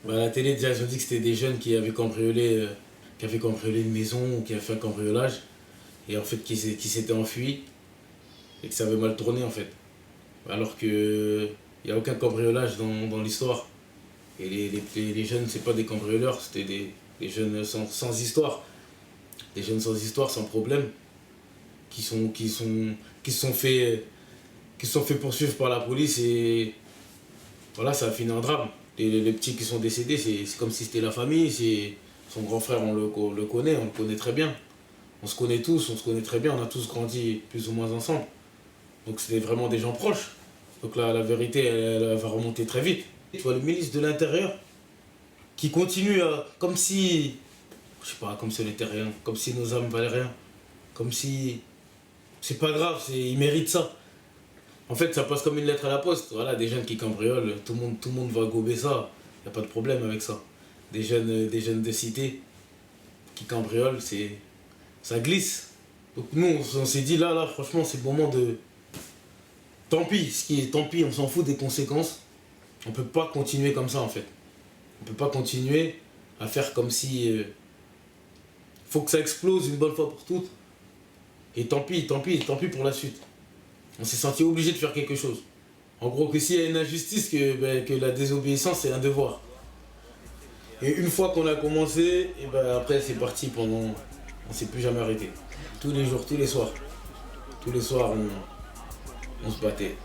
Bah, à la télé, déjà, ils ont dit que c'était des jeunes qui avaient cambriolé une maison ou qui avaient fait un cambriolage et en fait qui s'étaient enfuis et que ça avait mal tourné en fait. Alors que il n'y a aucun cambriolage dans l'histoire. Et les jeunes, c'est pas des cambrioleurs, c'était des jeunes sans histoire. Des jeunes sans histoire, sans problème, qui se sont fait poursuivre par la police et voilà, ça a fini en drame. Les petits qui sont décédés, c'est comme si c'était la famille, c'est son grand frère, on le connaît très bien. On se connaît tous, on se connaît très bien, on a tous grandi plus ou moins ensemble. Donc c'était vraiment des gens proches. Donc là, la vérité, elle va remonter très vite. Tu vois, le ministre de l'Intérieur qui continue comme si, je sais pas, comme si on était rien, comme si nos âmes valaient rien, comme si c'est pas grave, il mérite ça. En fait, ça passe comme une lettre à la poste. Voilà, des jeunes qui cambriolent, tout le monde va gober ça. Il n'y a pas de problème avec ça. Des jeunes de cité qui cambriolent, ça glisse. Donc nous, on s'est dit là, franchement, c'est le moment de... Tant pis, on s'en fout des conséquences. On peut pas continuer comme ça en fait. On peut pas continuer à faire comme si... faut que ça explose une bonne fois pour toutes. Et tant pis pour la suite. On s'est senti obligé de faire quelque chose. En gros, que s'il y a une injustice, que la désobéissance, c'est un devoir. Et une fois qu'on a commencé, et après, c'est parti pendant... On ne s'est plus jamais arrêté. Tous les jours, tous les soirs. Tous les soirs, on se battait.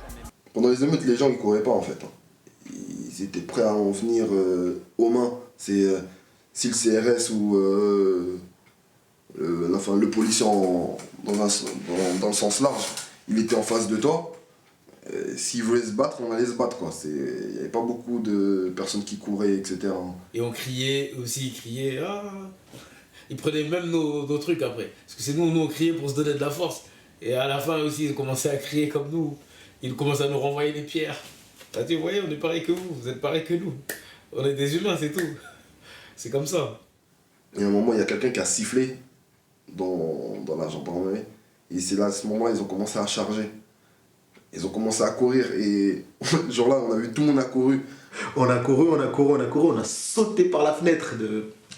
Pendant les émeutes, les gens ne couraient pas en fait. Ils étaient prêts à en venir aux mains. Si le CRS ou le policier dans le sens large, il était en face de toi. S'il voulait se battre, on allait se battre, quoi. Il n'y avait pas beaucoup de personnes qui couraient, etc. Et on criait aussi, ils criaient. Ah. Ils prenaient même nos trucs après. Parce que c'est nous, on criait pour se donner de la force. Et à la fin aussi, ils commençaient à crier comme nous. Ils commençaient à nous renvoyer des pierres. Là, tu voyez, on est pareil que vous êtes pareil que nous. On est des humains, c'est tout. C'est comme ça. Et à un moment, il y a quelqu'un qui a sifflé dans la gendarmerie. Et c'est là, à ce moment-là, ils ont commencé à charger. Ils ont commencé à courir et genre là, on a vu tout le monde a couru. On a sauté par la fenêtre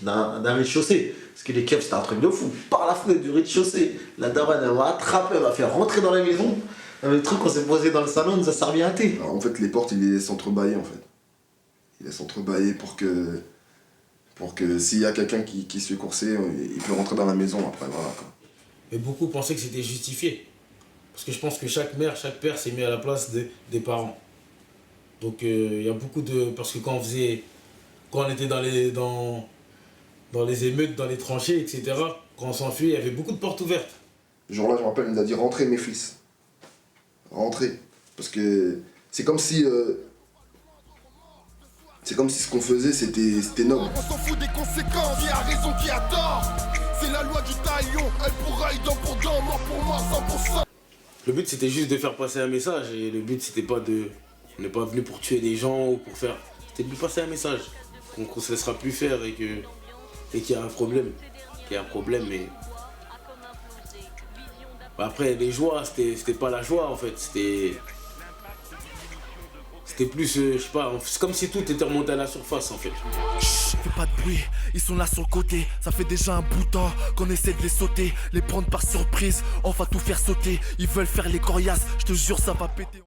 d'un rez-de-chaussée. Parce que les keufs, c'était un truc de fou. Par la fenêtre du rez-de-chaussée, la daronne, elle m'a attrapé, elle m'a fait rentrer dans la maison. Le truc, on s'est posé dans le salon, nous a servi un thé. Alors, en fait, les portes, ils les laissent entrebâillées en fait. Ils laissent entrebâillées pour que s'il y a quelqu'un qui se fait courser, il peut rentrer dans la maison après, voilà quoi. Mais beaucoup pensaient que c'était justifié. Parce que je pense que chaque mère, chaque père s'est mis à la place des parents. Donc il y a beaucoup de... Parce que quand on était dans les émeutes, dans les tranchées, etc., quand on s'enfuit, il y avait beaucoup de portes ouvertes. Genre là, je me rappelle, il nous a dit rentrez mes fils. Rentrez. Parce que c'est comme si... ce qu'on faisait, c'était noble. On s'en fout des conséquences, qui a raison, qui a tort. C'est la loi du talion, elle pourra y dent pour dent, mort pour mort, 100%. Le but c'était juste de faire passer un message et le but c'était pas de... On n'est pas venu pour tuer des gens ou pour faire... C'était de lui passer un message. Qu'on se laissera plus faire et qu'il y a un problème. Qu'il y a un problème mais... Après les joies, c'était pas la joie en fait, c'était plus, je sais pas, c'est comme si tout était remonté à la surface en fait. Chut, fais pas de bruit, ils sont là sur le côté. Ça fait déjà un bout de temps qu'on essaie de les sauter, les prendre par surprise, on va tout faire sauter. Ils veulent faire les coriaces, je te jure ça va péter.